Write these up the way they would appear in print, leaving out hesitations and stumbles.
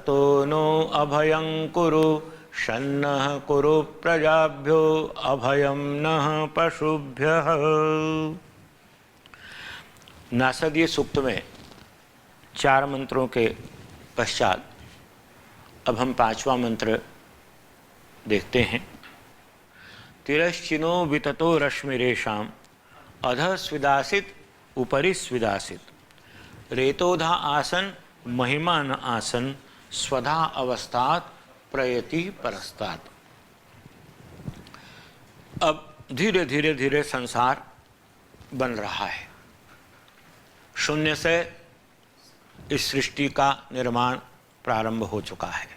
ततो नो अभयं कुरु शन्नः कुरु प्रजाभ्यो अभयं नः पशुभ्यः। नासदीय सूक्त में 4 मंत्रों के पश्चात अब हम 5वां मंत्र देखते हैं। तिरश्चिनो विततो रश्मिरेषाम् अधः स्विदासित उपरि स्विदासित रेतोधा आसन महिमान आसन स्वधा अवस्थात प्रयति परस्तात्। अब धीरे धीरे धीरे संसार बन रहा है। शून्य से इस सृष्टि का निर्माण प्रारंभ हो चुका है।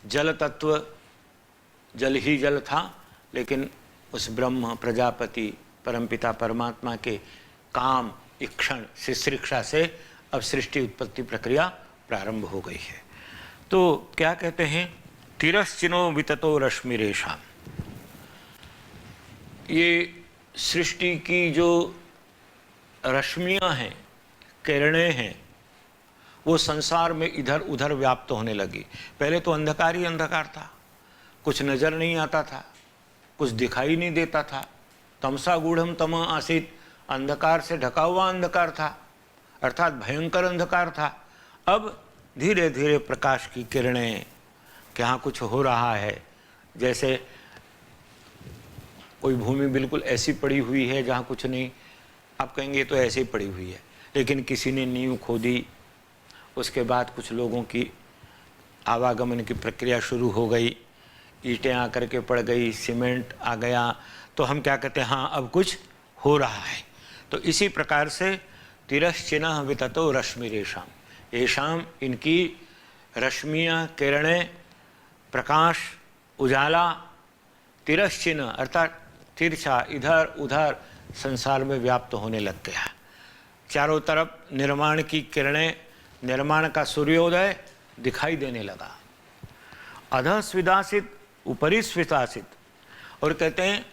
जल तत्व जल ही जल था, लेकिन उस ब्रह्म प्रजापति परमपिता परमात्मा के काम इक्षण शिश्रिक्षा से अब सृष्टि उत्पत्ति प्रक्रिया प्रारंभ हो गई है। तो क्या कहते हैं, तिरश्चिनो विततो रश्मिरेषाम्। ये सृष्टि की जो रश्मियां हैं, किरणें हैं, वो संसार में इधर उधर व्याप्त होने लगी। पहले तो अंधकार ही अंधकार था, कुछ नजर नहीं आता था, कुछ दिखाई नहीं देता था। तमसा गूढ़म तम आसीत, अंधकार से ढका हुआ अंधकार था, अर्थात भयंकर अंधकार था। अब धीरे धीरे प्रकाश की किरणें कि हाँ कुछ हो रहा है। जैसे कोई भूमि बिल्कुल ऐसी पड़ी हुई है जहाँ कुछ नहीं, आप कहेंगे तो ऐसे ही पड़ी हुई है, लेकिन किसी ने नींव खोदी, उसके बाद कुछ लोगों की आवागमन की प्रक्रिया शुरू हो गई, ईंटें आकर के पड़ गई, सीमेंट आ गया, तो हम क्या कहते हैं, हाँ अब कुछ हो रहा है। तो इसी प्रकार से तिरश्चिनः विततो रश्मिरेषाम्, येषाम् इनकी रश्मियाँ, किरणें, प्रकाश, उजाला, तिरश्चिन्ह अर्थात तिरछा इधर उधर संसार में व्याप्त होने लग गया। चारों तरफ निर्माण की किरणें, निर्माण का सूर्योदय दिखाई देने लगा। अधः स्विदासित ऊपरी स्विदासित, और कहते हैं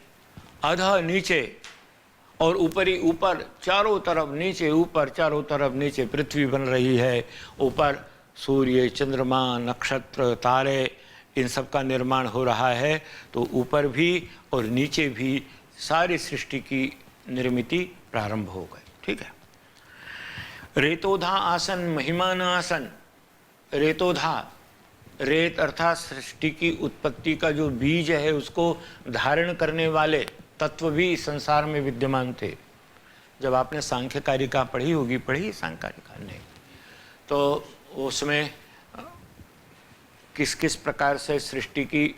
अधः नीचे और ऊपरी ऊपर, चारों तरफ नीचे ऊपर, चारों तरफ नीचे पृथ्वी बन रही है। ऊपर सूर्य, चंद्रमा, नक्षत्र, तारे, इन सब का निर्माण हो रहा है। तो ऊपर भी और नीचे भी सारी सृष्टि की निर्मिति प्रारंभ हो गई। ठीक है। रेतोधा आसन महिमान आसन। रेतोधा, रेत अर्थात सृष्टि की उत्पत्ति का जो बीज है उसको धारण करने वाले तत्व भी संसार में विद्यमान थे। जब आपने सांख्य कारिका पढ़ी होगी, पढ़ी सांख्य कारिका नहीं, तो उसमें किस किस प्रकार से सृष्टि की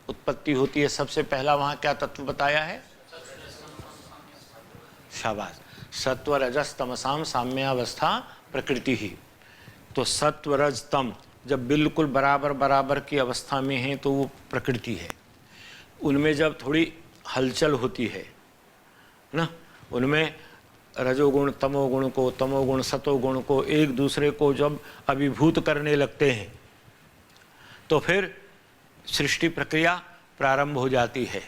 उत्पत्ति होती है, सबसे पहला वहाँ क्या तत्व बताया है? शाबाश, सत्व रजस तमसाम साम्यावस्था प्रकृति ही। तो सत्व रज तम जब बिल्कुल बराबर बराबर की अवस्था में है तो वो प्रकृति है। उनमें जब थोड़ी हलचल होती है ना, उनमें रजोगुण तमोगुण को, तमोगुण सतोगुण को एक दूसरे को जब अभिभूत करने लगते हैं तो फिर सृष्टि प्रक्रिया प्रारंभ हो जाती है।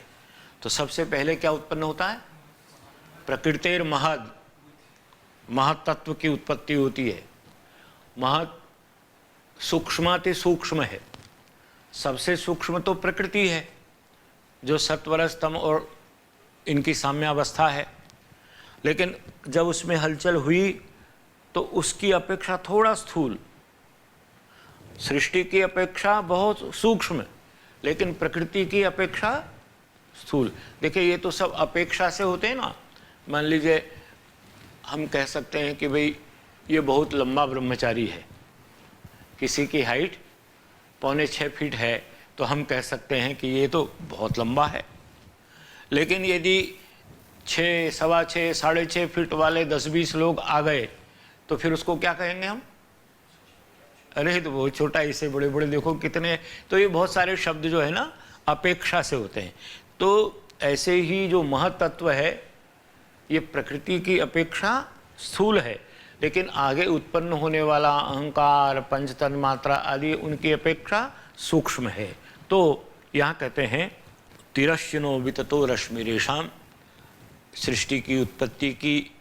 तो सबसे पहले क्या उत्पन्न होता है? प्रकृतिर महद, महत तत्व की उत्पत्ति होती है। महत सूक्ष्माति सूक्ष्म है, सबसे सूक्ष्म तो प्रकृति है जो सत्वरज तम और इनकी साम्यावस्था है। लेकिन जब उसमें हलचल हुई तो उसकी अपेक्षा थोड़ा स्थूल, सृष्टि की अपेक्षा बहुत सूक्ष्म, लेकिन प्रकृति की अपेक्षा स्थूल। देखिए ये तो सब अपेक्षा से होते हैं ना। मान लीजिए हम कह सकते हैं कि भाई ये बहुत लंबा ब्रह्मचारी है, किसी की हाइट 5.25 फीट है तो हम कह सकते हैं कि ये तो बहुत लंबा है। लेकिन यदि 6, सवा 6, 6.5 फीट वाले 10-20 लोग आ गए तो फिर उसको क्या कहेंगे हम? अरे तो बहुत छोटा, इसे बड़े बड़े देखो कितने। तो ये बहुत सारे शब्द जो है ना अपेक्षा से होते हैं। तो ऐसे ही जो महत्त्व है ये प्रकृति की अपेक्षा स्थूल है, लेकिन आगे उत्पन्न होने वाला अहंकार, पंच तन्मात्रा आदि उनकी अपेक्षा सूक्ष्म है। तो यहाँ कहते हैं तिरश्चिनो विततो रश्मिरेषाम्, सृष्टि की उत्पत्ति की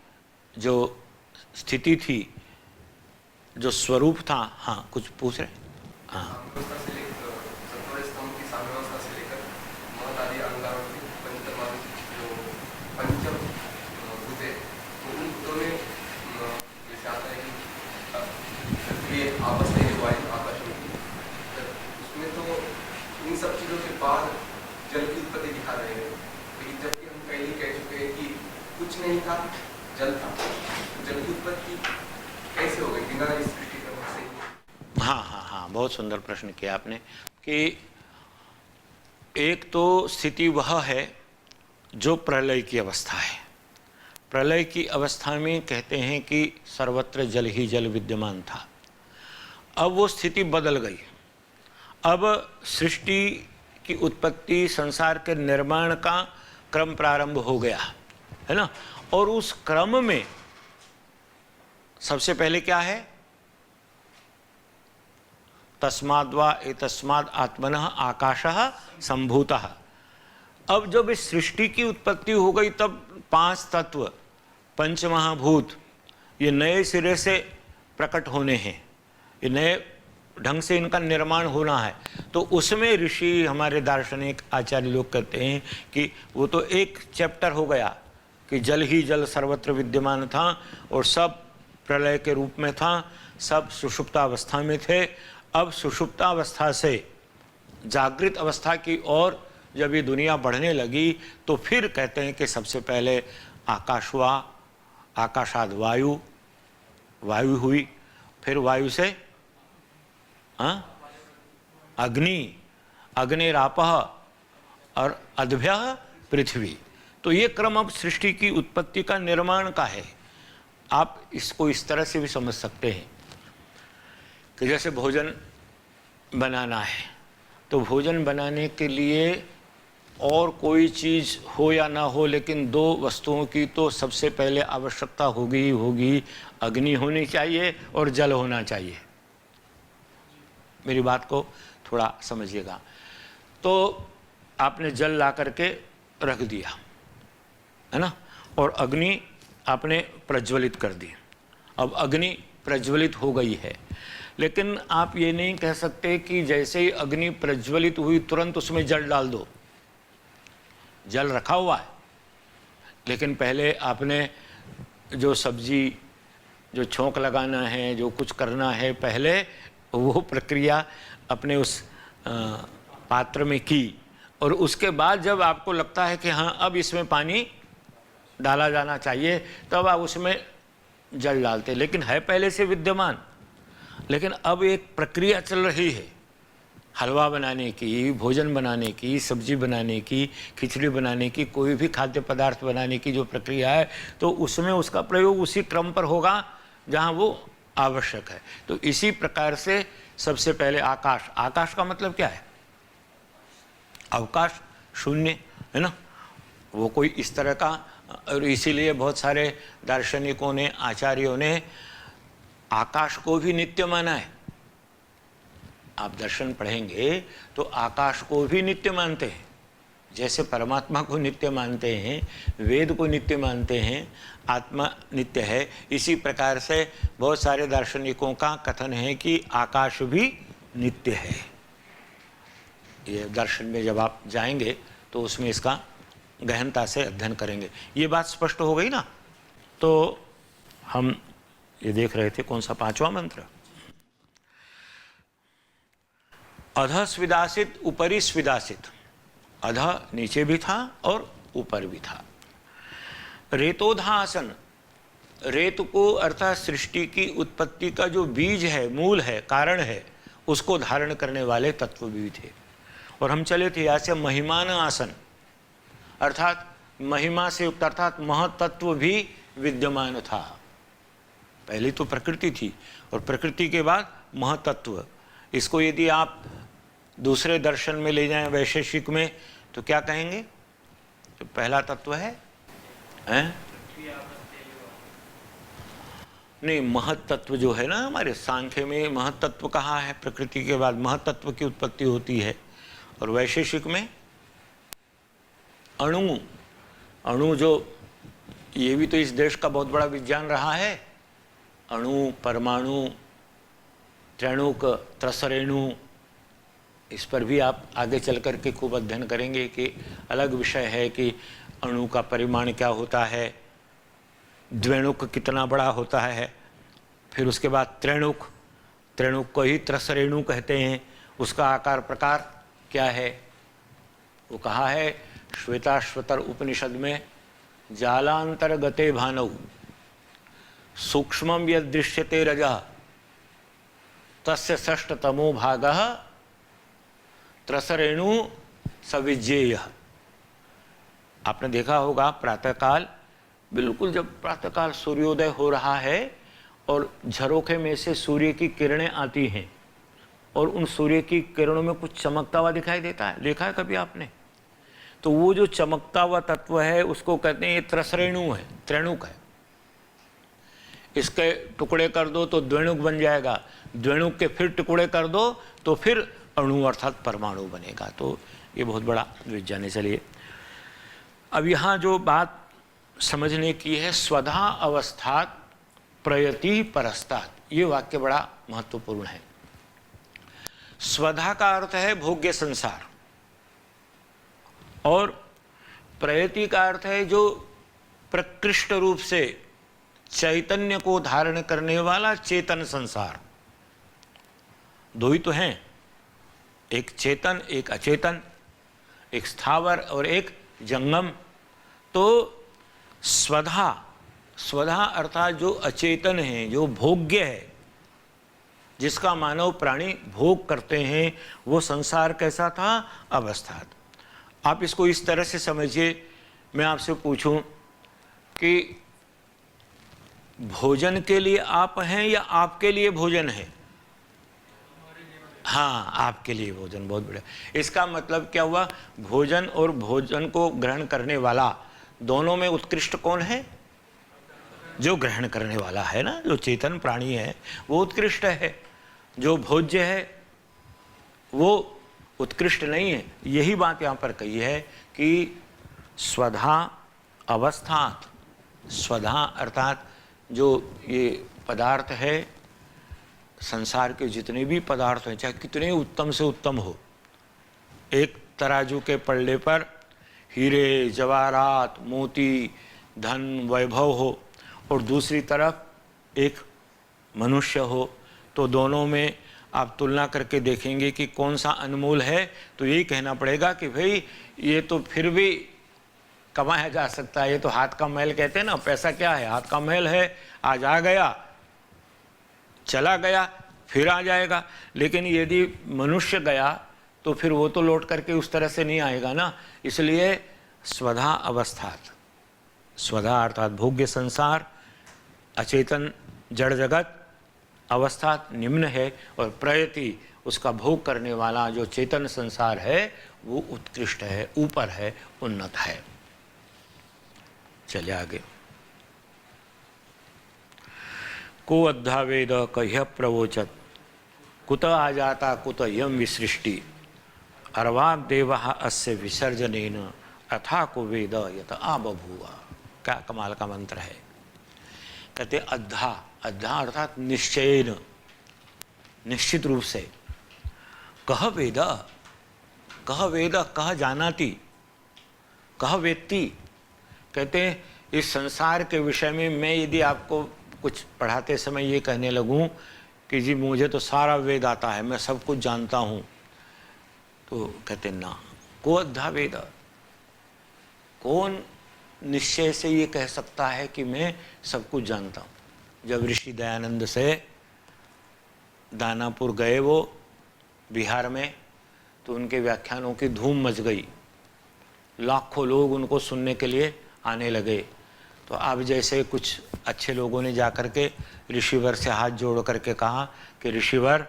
जो स्थिति थी, जो स्वरूप था। हाँ कुछ पूछ रहे? हाँ साम्यवस्था से लेकर सत्वर स्तंभ की साम्यवस्था से लेकर महत आदि अहंकारों की पंचतत्वादि जो पंच भूत है, तो उन भूतों में जैसे आता है कि ये आपस में वायु आकाश में, उसमें तो इन सब चीज़ों के बाद जल की उत्पत्ति दिखा रहे हैं। लेकिन जबकि हम पहले ही कह चुके हैं कि कुछ नहीं था, जल था, जल की उत्पत्ति कैसे हो गई बिना इस सृष्टि क्रम से? हाँ हाँ हाँ, बहुत सुंदर प्रश्न किया आपने कि एक तो स्थिति वह है जो प्रलय की अवस्था है। प्रलय की अवस्था में कहते हैं कि सर्वत्र जल ही जल विद्यमान था। अब वो स्थिति बदल गई। अब सृष्टि की उत्पत्ति, संसार के निर्माण का क्रम प्रारंभ हो गया है ना। और उस क्रम में सबसे पहले क्या है? तस्माद्वा एतस्माद् आत्मनः आकाशः संभूतः। अब जब इस सृष्टि की उत्पत्ति हो गई तब पांच तत्व, पंच महाभूत, ये नए सिरे से प्रकट होने हैं, ये नए ढंग से इनका निर्माण होना है। तो उसमें ऋषि, हमारे दार्शनिक आचार्य लोग कहते हैं कि वो तो एक चैप्टर हो गया कि जल ही जल सर्वत्र विद्यमान था और सब प्रलय के रूप में था, सब सुषुप्तावस्था में थे। अब सुषुप्तावस्था से जागृत अवस्था की ओर जब ये दुनिया बढ़ने लगी तो फिर कहते हैं कि सबसे पहले आकाश हुआ, आकाशाद वायु, वायु हुई, फिर वायु से अग्नि, अग्निरापः और अद्भ्यः पृथ्वी। तो ये क्रम अब सृष्टि की उत्पत्ति का, निर्माण का है। आप इसको इस तरह से भी समझ सकते हैं कि जैसे भोजन बनाना है तो भोजन बनाने के लिए और कोई चीज़ हो या ना हो, लेकिन दो वस्तुओं की तो सबसे पहले आवश्यकता होगी ही होगी। अग्नि होनी चाहिए और जल होना चाहिए। मेरी बात को थोड़ा समझिएगा। तो आपने जल ला करके रख दिया है ना, और अग्नि आपने प्रज्वलित कर दी। अब अग्नि प्रज्वलित हो गई है, लेकिन आप ये नहीं कह सकते कि जैसे ही अग्नि प्रज्वलित हुई तुरंत उसमें जल डाल दो। जल रखा हुआ है, लेकिन पहले आपने जो सब्जी, जो छोंक लगाना है, जो कुछ करना है, पहले वो प्रक्रिया अपने उस पात्र में की, और उसके बाद जब आपको लगता है कि हाँ अब इसमें पानी डाला जाना चाहिए, तब आप उसमें जल डालते। लेकिन है पहले से विद्यमान, लेकिन अब एक प्रक्रिया चल रही है हलवा बनाने की, भोजन बनाने की, सब्जी बनाने की, खिचड़ी बनाने की, कोई भी खाद्य पदार्थ बनाने की जो प्रक्रिया है, तो उसमें उसका प्रयोग उसी क्रम पर होगा जहाँ वो आवश्यक है। तो इसी प्रकार से सबसे पहले आकाश, आकाश का मतलब क्या है? अवकाश, शून्य, है ना। वो कोई इस तरह का, और इसीलिए बहुत सारे दार्शनिकों ने, आचार्यों ने आकाश को भी नित्य माना है। आप दर्शन पढ़ेंगे तो आकाश को भी नित्य मानते हैं। जैसे परमात्मा को नित्य मानते हैं, वेद को नित्य मानते हैं, आत्मा नित्य है, इसी प्रकार से बहुत सारे दार्शनिकों का कथन है कि आकाश भी नित्य है। ये दर्शन में जब आप जाएंगे तो उसमें इसका गहनता से अध्ययन करेंगे। ये बात स्पष्ट हो गई ना। तो हम ये देख रहे थे कौन सा, पांचवा मंत्र, अधः स्विदासित उपरि स्विदासित। अधः नीचे भी था और ऊपर भी था। रेतोधासन, रेत को अर्थात सृष्टि की उत्पत्ति का जो बीज है, मूल है, कारण है, उसको धारण करने वाले तत्व भी थे। और हम चले थे यहाँ से महिमान आसन, अर्थात महिमा से युक्त, अर्थात महतत्व भी विद्यमान था। पहले तो प्रकृति थी और प्रकृति के बाद महतत्व। इसको यदि आप दूसरे दर्शन में ले जाएं, वैशेषिक में, तो क्या कहेंगे? तो पहला तत्व है, नहीं, महतत्व जो है ना, हमारे सांख्य में महतत्व कहा है, प्रकृति के बाद महतत्व की उत्पत्ति होती है। और वैशेषिक में अणु, अणु जो, ये भी तो इस देश का बहुत बड़ा विज्ञान रहा है। अणु, परमाणु, त्रेणुक, त्रसरेणु, इस पर भी आप आगे चल कर के खूब अध्ययन करेंगे कि अलग विषय है कि अणु का परिमाण क्या होता है, द्वेणुक कितना बड़ा होता है। फिर उसके बाद त्रेणुक, त्रेणुक को ही त्रसरेणु कहते हैं, उसका आकार प्रकार क्या है। वो कहा है श्वेताश्वतर उपनिषद में, जालांतर्गते भानौ सूक्ष्मं यद् दृश्यते रजः तस्य षष्ठतमो भागः त्रसरेणु सविज्ञेय। आपने देखा होगा प्रातःकाल, बिल्कुल जब प्रातःकाल सूर्योदय हो रहा है और झरोखे में से सूर्य की किरणें आती हैं और उन सूर्य की किरणों में कुछ चमकता हुआ दिखाई देता है, देखा है कभी आपने? तो वो जो चमकता हुआ तत्व है उसको कहते हैं ये त्रसरेणु है, त्रेणुक है। इसके टुकड़े कर दो तो द्वेणुक बन जाएगा, द्वेणुक के फिर टुकड़े कर दो तो फिर अणु अर्थात परमाणु बनेगा। तो ये बहुत बड़ा विज्ञान है। चलिए अब यहाँ जो बात समझने की है, स्वधा अवस्थात प्रयति परस्तात्, ये वाक्य बड़ा महत्वपूर्ण है। स्वधा का अर्थ है भोग्य संसार और प्रयति का अर्थ है जो प्रकृष्ट रूप से चैतन्य को धारण करने वाला चेतन संसार। दो ही तो हैं, एक चेतन एक अचेतन, एक स्थावर और एक जंगम। तो स्वधा, स्वधा अर्थात जो अचेतन है, जो भोग्य है, जिसका मानव प्राणी भोग करते हैं, वो संसार कैसा था? अवस्थात। आप इसको इस तरह से समझिए, मैं आपसे पूछूं कि भोजन के लिए आप हैं या आपके लिए भोजन है? हाँ, आपके लिए भोजन, बहुत बढ़िया। इसका मतलब क्या हुआ? भोजन और भोजन को ग्रहण करने वाला, दोनों में उत्कृष्ट कौन है? जो ग्रहण करने वाला है ना, जो चेतन प्राणी है वो उत्कृष्ट है, जो भोज्य है वो उत्कृष्ट नहीं है। यही बात यहाँ पर कही है कि स्वधा अवस्थात, स्वधा अर्थात जो ये पदार्थ है, संसार के जितने भी पदार्थ हैं, चाहे कितने उत्तम से उत्तम हो, एक तराजू के पल्ले पर हीरे जवाहरात मोती धन वैभव हो और दूसरी तरफ एक मनुष्य हो, तो दोनों में आप तुलना करके देखेंगे कि कौन सा अनमोल है। तो यही कहना पड़ेगा कि भाई ये तो फिर भी कमाया जा सकता है, ये तो हाथ का मैल कहते हैं ना, पैसा क्या है? हाथ का मैल है, आज आ गया चला गया फिर आ जाएगा। लेकिन यदि मनुष्य गया तो फिर वो तो लौट करके उस तरह से नहीं आएगा ना। इसलिए स्वधा अवस्थात, स्वधा अर्थात भोग्य संसार, अचेतन जड़ जगत, अवस्थात निम्न है, और प्रयति उसका भोग करने वाला जो चेतन संसार है वो उत्कृष्ट है, ऊपर है, उन्नत है। चलिए आगे। को अद्धा वेद कह्य प्रवोचत कुत आजाता कुत यम विसृष्टि अर्वाक देव अस्य विसर्जनेन अथा को वेद यत आ बभूवा। क्या कमाल का मंत्र है। कहते अद्धा, अद्धा अर्थात निश्चयेन, निश्चित रूप से। कह वेद, कह वेद, कह जानाति, कह वेत्ति। कहते हैं इस संसार के विषय में मैं यदि आपको कुछ पढ़ाते समय ये कहने लगूं कि जी मुझे तो सारा वेद आता है, मैं सब कुछ जानता हूँ, तो कहते ना, को अद्धा वेद, कौन निश्चय से ये कह सकता है कि मैं सब कुछ जानता हूँ। जब ऋषि दयानंद से दानापुर गए वो बिहार में, तो उनके व्याख्यानों की धूम मच गई, लाखों लोग उनको सुनने के लिए आने लगे। तो अब जैसे कुछ अच्छे लोगों ने जाकर के ऋषिवर से हाथ जोड़ करके कहा कि ऋषिवर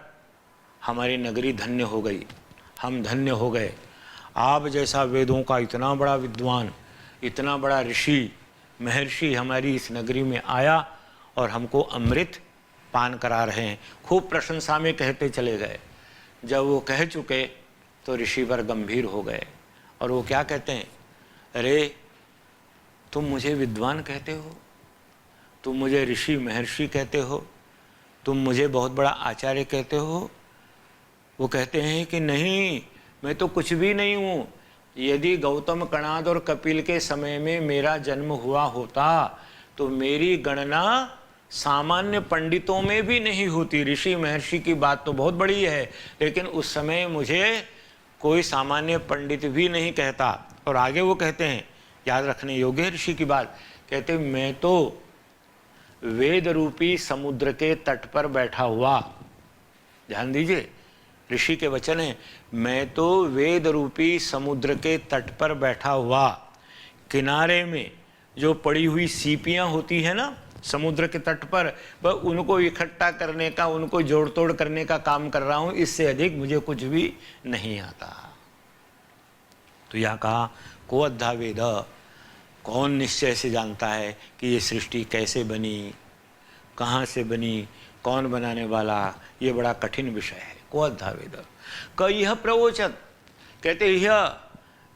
हमारी नगरी धन्य हो गई, हम धन्य हो गए, आप जैसा वेदों का इतना बड़ा विद्वान, इतना बड़ा ऋषि महर्षि हमारी इस नगरी में आया और हमको अमृत पान करा रहे हैं। खूब प्रशंसा में कहते चले गए। जब वो कह चुके तो ऋषिवर गंभीर हो गए और वो क्या कहते हैं, अरे तुम मुझे विद्वान कहते हो, तुम मुझे ऋषि महर्षि कहते हो, तुम मुझे बहुत बड़ा आचार्य कहते हो? वो कहते हैं कि नहीं, मैं तो कुछ भी नहीं हूँ। यदि गौतम कणाद और कपिल के समय में मेरा जन्म हुआ होता तो मेरी गणना सामान्य पंडितों में भी नहीं होती। ऋषि महर्षि की बात तो बहुत बड़ी है, लेकिन उस समय मुझे कोई सामान्य पंडित भी नहीं कहता। और आगे वो कहते हैं, याद रखने योग्य ऋषि की बात, कहते मैं तो वेद रूपी समुद्र के तट पर बैठा हुआ, ध्यान दीजिए ऋषि के वचन है, मैं तो वेद रूपी समुद्र के तट पर बैठा हुआ, किनारे में जो पड़ी हुई सीपियां होती है ना समुद्र के तट पर, वह उनको इकट्ठा करने का, उनको जोड़ तोड़ करने का काम कर रहा हूं। इससे अधिक मुझे कुछ भी नहीं आता। तो यह कहा को अद्धा वेद, कौन निश्चय से जानता है कि ये सृष्टि कैसे बनी, कहाँ से बनी, कौन बनाने वाला, ये बड़ा कठिन विषय है। को अद्धा वेद क यह प्रवोचन, कहते यह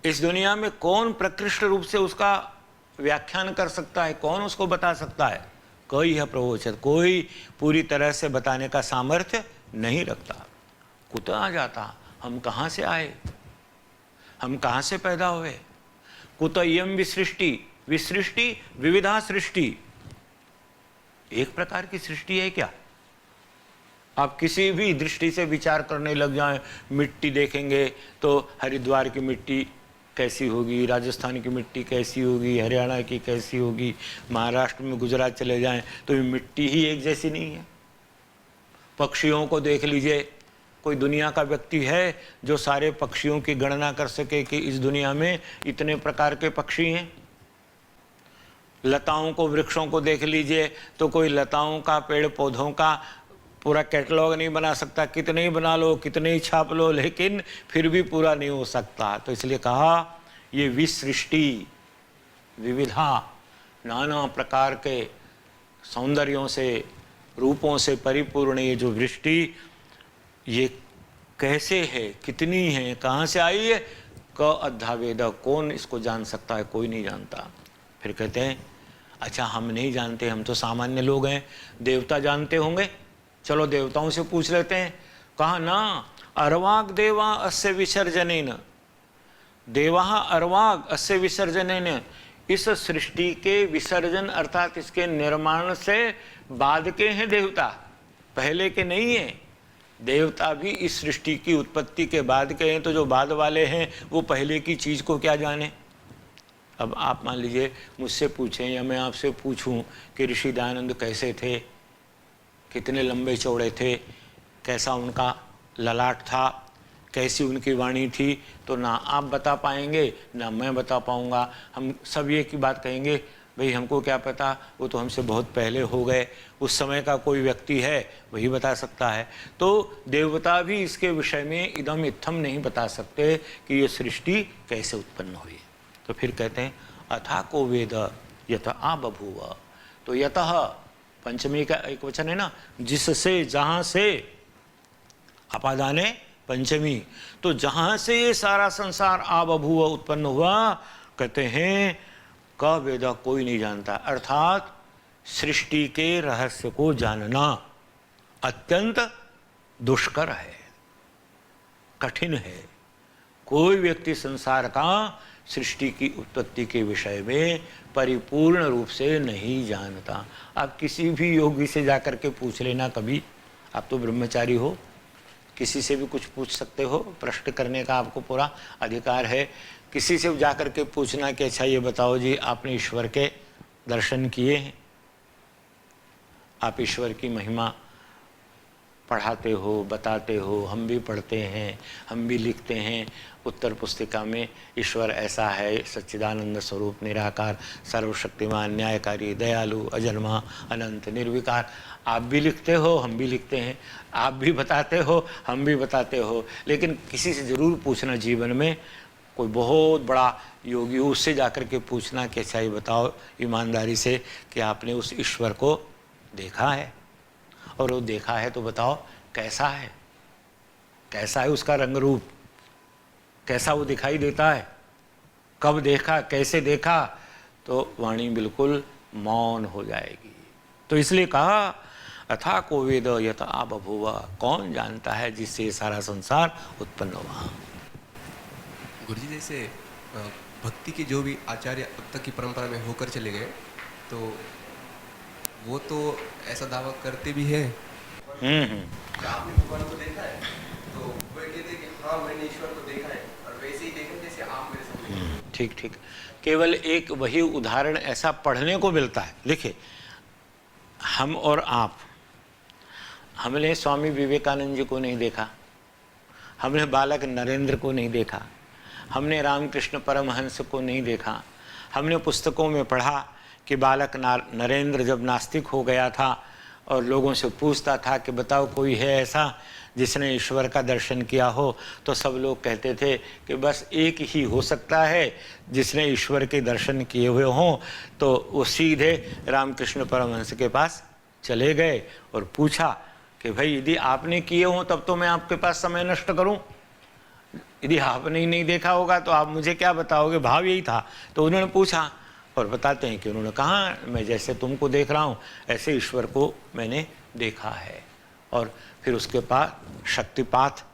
इस दुनिया में कौन प्रकृष्ट रूप से उसका व्याख्यान कर सकता है, कौन उसको बता सकता है। क यह प्रवोचन, कोई पूरी तरह से बताने का सामर्थ्य नहीं रखता। कुत आ जाता, हम कहाँ से आए, हम कहाँ से पैदा हुए। कुत इयं विसृष्टि, विसृष्टि विविधा सृष्टि, एक प्रकार की सृष्टि है क्या? आप किसी भी दृष्टि से विचार करने लग जाएं, मिट्टी देखेंगे तो हरिद्वार की मिट्टी कैसी होगी, राजस्थान की मिट्टी कैसी होगी, हरियाणा की कैसी होगी, महाराष्ट्र में गुजरात चले जाएं तो ये मिट्टी ही एक जैसी नहीं है। पक्षियों को देख लीजिए, कोई दुनिया का व्यक्ति है जो सारे पक्षियों की गणना कर सके कि इस दुनिया में इतने प्रकार के पक्षी हैं। लताओं को, वृक्षों को देख लीजिए तो कोई लताओं का, पेड़ पौधों का पूरा कैटलॉग नहीं बना सकता, कितने ही बना लो, कितने ही छाप लो, लेकिन फिर भी पूरा नहीं हो सकता। तो इसलिए कहा ये विसृष्टि, विविधा, नाना प्रकार के सौंदर्यों से, रूपों से परिपूर्ण ये जो वृष्टि, ये कैसे है, कितनी है, कहाँ से आई है। क अद्धा वेद, कौन इसको जान सकता है, कोई नहीं जानता। फिर कहते हैं अच्छा हम नहीं जानते, हम तो सामान्य लोग हैं, देवता जानते होंगे, चलो देवताओं से पूछ लेते हैं। कहा ना, अर्वाग देवा अस्य विसर्जनेन, देवा अर्वाग अस्य विसर्जनेन, इस सृष्टि के विसर्जन अर्थात इसके निर्माण से बाद के हैं देवता, पहले के नहीं है। देवता भी इस सृष्टि की उत्पत्ति के बाद के हैं, तो जो बाद वाले हैं वो पहले की चीज़ को क्या जाने। अब आप मान लीजिए मुझसे पूछें या मैं आपसे पूछूं कि ऋषि दयानंद कैसे थे, कितने लंबे चौड़े थे, कैसा उनका ललाट था, कैसी उनकी वाणी थी, तो ना आप बता पाएंगे ना मैं बता पाऊंगा। हम सब ये की बात कहेंगे भाई हमको क्या पता, वो तो हमसे बहुत पहले हो गए, उस समय का कोई व्यक्ति है वही बता सकता है। तो देवता भी इसके विषय में इदम इत्थम नहीं बता सकते कि ये सृष्टि कैसे उत्पन्न हुई। तो फिर कहते हैं अथा को वेद यत आ बभूव, तो यतः पंचमी का एक वचन है ना, जिससे, जहाँ से, अपादाने पंचमी, तो जहाँ से ये सारा संसार आ बभूव उत्पन्न हुआ, कहते हैं का वेद कोई नहीं जानता। अर्थात सृष्टि के रहस्य को जानना अत्यंत दुष्कर है, कठिन है। कोई व्यक्ति संसार का सृष्टि की उत्पत्ति के विषय में परिपूर्ण रूप से नहीं जानता। आप किसी भी योगी से जाकर के पूछ लेना कभी, आप तो ब्रह्मचारी हो, किसी से भी कुछ पूछ सकते हो, प्रश्न करने का आपको पूरा अधिकार है। किसी से जाकर के पूछना कि अच्छा ये बताओ जी आपने ईश्वर के दर्शन किए हैं, आप ईश्वर की महिमा पढ़ाते हो, बताते हो, हम भी पढ़ते हैं, हम भी लिखते हैं उत्तर पुस्तिका में, ईश्वर ऐसा है, सच्चिदानंद स्वरूप, निराकार, सर्वशक्तिमान, न्यायकारी, दयालु, अजन्मा, अनंत, निर्विकार। आप भी लिखते हो, हम भी लिखते हैं, आप भी बताते हो, हम भी बताते हो, लेकिन किसी से ज़रूर पूछना जीवन में, कोई बहुत बड़ा योगी हो उससे जाकर के पूछना कि अच्छा ये बताओ ईमानदारी से कि आपने उस ईश्वर को देखा है, और वो देखा है तो बताओ कैसा है, कैसा है उसका रंग रूप, कैसा वो दिखाई देता है, कब देखा, कैसे देखा, तो वाणी बिल्कुल मौन हो जाएगी। तो इसलिए कहा अथा को वेद यत आबभूव, कौन जानता है जिससे ये सारा संसार उत्पन्न हुआ। गुरुजी जैसे भक्ति के जो भी आचार्य अब तक की परंपरा में होकर चले गए, तो वो तो ऐसा दावा करते भी है कि आपने भगवान को देखा है, तो वो कहते हैं कि हाँ मैंने ईश्वर को देखा है, और वैसे ही देखा जैसे आप मेरे सामने। ठीक ठीक, केवल एक वही उदाहरण ऐसा पढ़ने को मिलता है। देखिए, हम और आप, हमने स्वामी विवेकानंद जी को नहीं देखा, हमने बालक नरेंद्र को नहीं देखा, हमने रामकृष्ण परमहंस को नहीं देखा। हमने पुस्तकों में पढ़ा कि बालक नरेंद्र जब नास्तिक हो गया था और लोगों से पूछता था कि बताओ कोई है ऐसा जिसने ईश्वर का दर्शन किया हो, तो सब लोग कहते थे कि बस एक ही हो सकता है जिसने ईश्वर के दर्शन किए हुए हों। तो वो सीधे रामकृष्ण परमहंस के पास चले गए और पूछा कि भाई यदि आपने किए हों तब तो मैं आपके पास समय नष्ट करूं, यदि आपने ही नहीं देखा होगा तो आप मुझे क्या बताओगे। भाव यही था। तो उन्होंने पूछा और बताते हैं कि उन्होंने कहा मैं जैसे तुमको देख रहा हूँ ऐसे ईश्वर को मैंने देखा है। और फिर उसके बाद शक्तिपात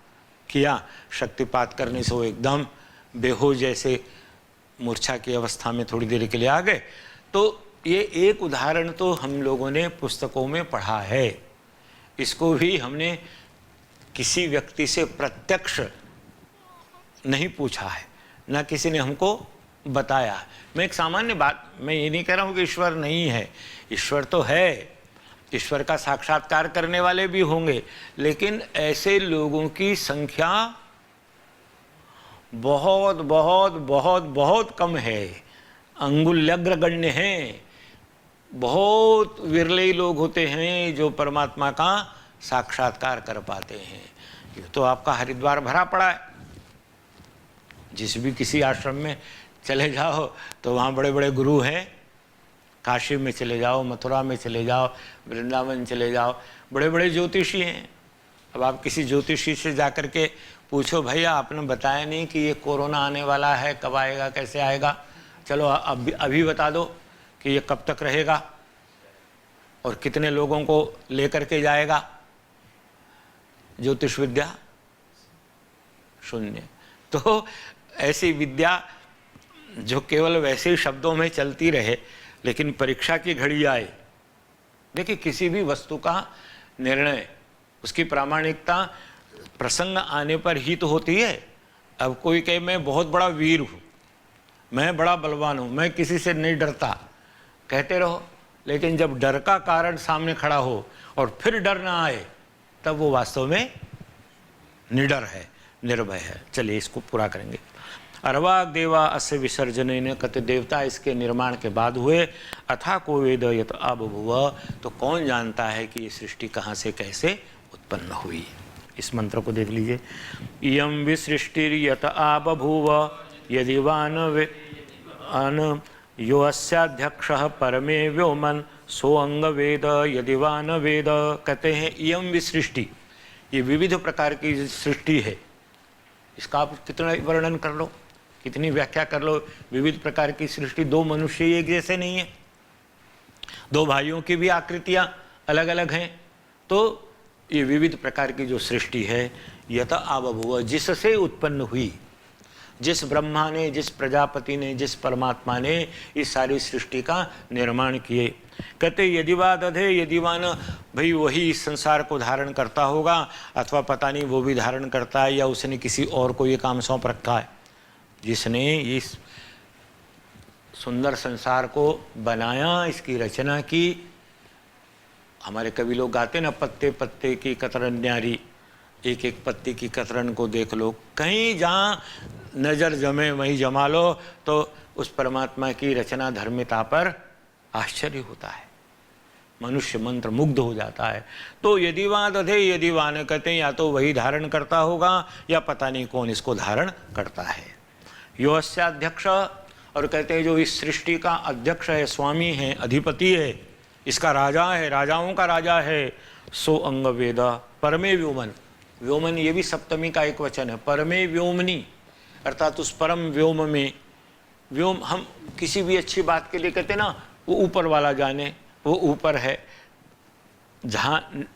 किया। शक्तिपात करने से वो एकदम बेहोश जैसे मूर्छा की अवस्था में थोड़ी देर के लिए आ गए। तो ये एक उदाहरण तो हम लोगों ने पुस्तकों में पढ़ा है, इसको भी हमने किसी व्यक्ति से प्रत्यक्ष नहीं पूछा है, ना किसी ने हमको बताया। मैं एक सामान्य बात, मैं ये नहीं कह रहा हूँ कि ईश्वर नहीं है, ईश्वर तो है, ईश्वर का साक्षात्कार करने वाले भी होंगे, लेकिन ऐसे लोगों की संख्या बहुत बहुत बहुत बहुत कम है, अंगुल्यग्रगण्य हैं। बहुत विरले लोग होते हैं जो परमात्मा का साक्षात्कार कर पाते हैं। ये तो आपका हरिद्वार भरा पड़ा है, जिस भी किसी आश्रम में चले जाओ तो वहाँ बड़े बड़े गुरु हैं। काशी में चले जाओ, मथुरा में चले जाओ, वृंदावन चले जाओ, बड़े बड़े ज्योतिषी हैं। अब आप किसी ज्योतिषी से जाकर के पूछो भैया आपने बताया नहीं कि ये कोरोना आने वाला है, कब आएगा, कैसे आएगा, चलो अभी बता दो कि ये कब तक रहेगा और कितने लोगों को लेकर के जाएगा। ज्योतिष विद्या शून्य। तो ऐसी विद्या जो केवल वैसे ही शब्दों में चलती रहे, लेकिन परीक्षा की घड़ी आए, देखिए किसी भी वस्तु का निर्णय, उसकी प्रामाणिकता प्रसंग आने पर ही तो होती है। अब कोई कहे मैं बहुत बड़ा वीर हूँ, मैं बड़ा बलवान हूँ, मैं किसी से नहीं डरता, कहते रहो, लेकिन जब डर का कारण सामने खड़ा हो और फिर डर ना आए, तब वो वास्तव में निडर है, निर्भय है। चलिए इसको पूरा करेंगे। अर्वाग देवा अस्य विसर्जने न कत, देवता इसके निर्माण के बाद हुए। अथा को वेद यत आबभूव, तो कौन जानता है कि ये सृष्टि कहाँ से कैसे उत्पन्न हुई। इस मंत्र को देख लीजिए। इयं विसृष्टिर्यत आबभूव यदि वान यो अस्याध्यक्षः परमे व्योमन सो अंग वेद यदि वान वेद। कहते हैं इयं विसृष्टि, ये विविध प्रकार की सृष्टि है। इसका आप कितना वर्णन कर लो, कितनी व्याख्या कर लो, विविध प्रकार की सृष्टि। दो मनुष्य एक जैसे नहीं है, दो भाइयों की भी आकृतियां अलग अलग हैं। तो ये विविध प्रकार की जो सृष्टि है, यत आबभूव, जिससे उत्पन्न हुई, जिस ब्रह्मा ने, जिस प्रजापति ने, जिस परमात्मा ने इस सारी सृष्टि का निर्माण किए। कहते यदिवा दधे यदिवान, भाई वही इस संसार को धारण करता होगा, अथवा पता नहीं वो भी धारण करता है या उसने किसी और को ये काम सौंप रखा है। जिसने इस सुंदर संसार को बनाया, इसकी रचना की। हमारे कवि लोग गाते ना, पत्ते पत्ते की कतरन न्यारी, एक एक पत्ती की कतरन को देख लो, कहीं जहाँ नज़र जमे वहीं जमा लो। तो उस परमात्मा की रचना धर्मिता पर आश्चर्य होता है, मनुष्य मंत्र मुग्ध हो जाता है। तो यदिवान दधे यदिवान, कहते हैं या तो वही धारण करता होगा या पता नहीं कौन इसको धारण करता है। यो अस्याध्यक्ष, और कहते हैं जो इस सृष्टि का अध्यक्ष है, स्वामी है, अधिपति है, इसका राजा है, राजाओं का राजा है। सो अंग वेद परमे व्योमन, व्योमन ये भी सप्तमी का एक वचन है, परमे व्योमनी, अर्थात उस परम व्योम में। व्योम हम किसी भी अच्छी बात के लिए कहते हैं ना, वो ऊपर वाला जाने, वो ऊपर है। जहाँ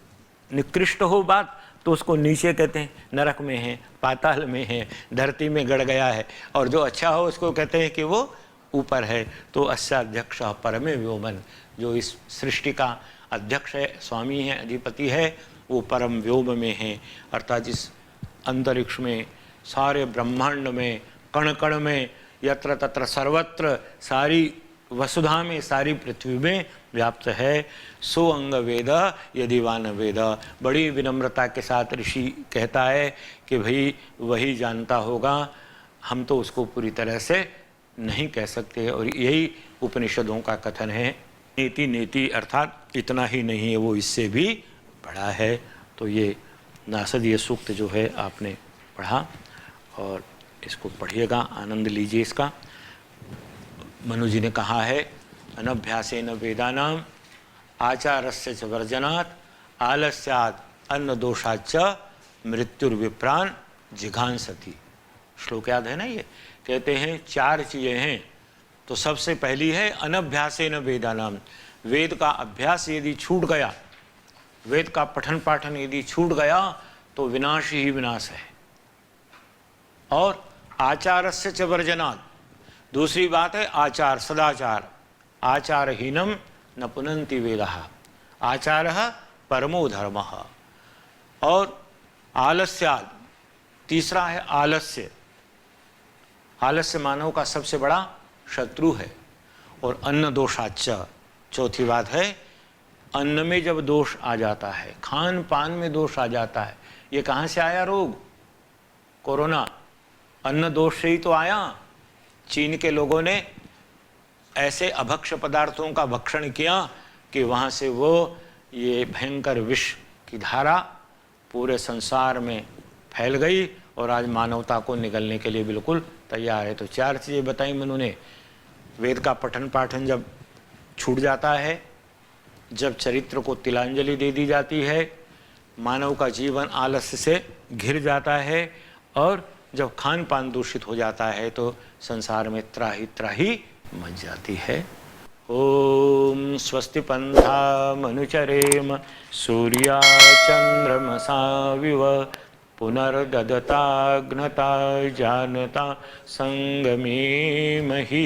निकृष्ट हो बात तो उसको नीचे कहते हैं, नरक में है, पाताल में है, धरती में गड़ गया है, और जो अच्छा हो उसको कहते हैं कि वो ऊपर है। तो अस्याध्यक्ष परमे व्योमन, जो इस सृष्टि का अध्यक्ष है, स्वामी है, अधिपति है, वो परम व्योम में है, अर्थात इस अंतरिक्ष में, सारे ब्रह्मांड में, कण कण में, यत्र तत्र सर्वत्र, सारी वसुधा में, सारी पृथ्वी में व्याप्त है। सो अंग वेद यदि वा न वेद। बड़ी विनम्रता के साथ ऋषि कहता है कि भाई वही जानता होगा, हम तो उसको पूरी तरह से नहीं कह सकते। और यही उपनिषदों का कथन है, नेति नेति, अर्थात इतना ही नहीं है, वो इससे भी बड़ा है। तो ये नासदीय सूक्त जो है आपने पढ़ा, और इसको पढ़िएगा, आनंद लीजिए इसका। मनु जी ने कहा है, अनभ्यासेन वेदानाम आचारस्य च वर्जनात् आलस्यात् अन्न दोषाच्च मृत्युर्विप्रान जिघांसति। श्लोक याद है ना? ये कहते हैं 4 चीज़ें हैं। तो सबसे पहली है अनभ्यासेन वेदानाम, वेद का अभ्यास यदि छूट गया, वेद का पठन पाठन यदि छूट गया तो विनाश ही विनाश है। और आचारस्य च वर्जनात्, दूसरी बात है आचार, सदाचार। आचारहीनम न पुनन्ति वेदः, आचारः परमो धर्मः। और आलस्यात्, तीसरा है आलस्य। आलस्य मानव का सबसे बड़ा शत्रु है। और अन्न दोषाच्च, चौथी बात है अन्न में जब दोष आ जाता है, खान पान में दोष आ जाता है। ये कहाँ से आया रोग? कोरोना अन्न दोष से ही तो आया। चीन के लोगों ने ऐसे अभक्ष्य पदार्थों का भक्षण किया कि वहाँ से वो ये भयंकर विष की धारा पूरे संसार में फैल गई, और आज मानवता को निगलने के लिए बिल्कुल तैयार है। तो 4 चीज़ें बताई मनु ने। वेद का पठन पाठन जब छूट जाता है, जब चरित्र को तिलांजलि दे दी जाती है, मानव का जीवन आलस्य से घिर जाता है, और जब खान पान दूषित हो जाता है तो संसार में त्राही त्राही मच जाती है। ओम स्वस्ति पंथा मनुचरेम सूर्या चंद्रमसा विव पुनर्ददता घ्नता जानता संगमे मही।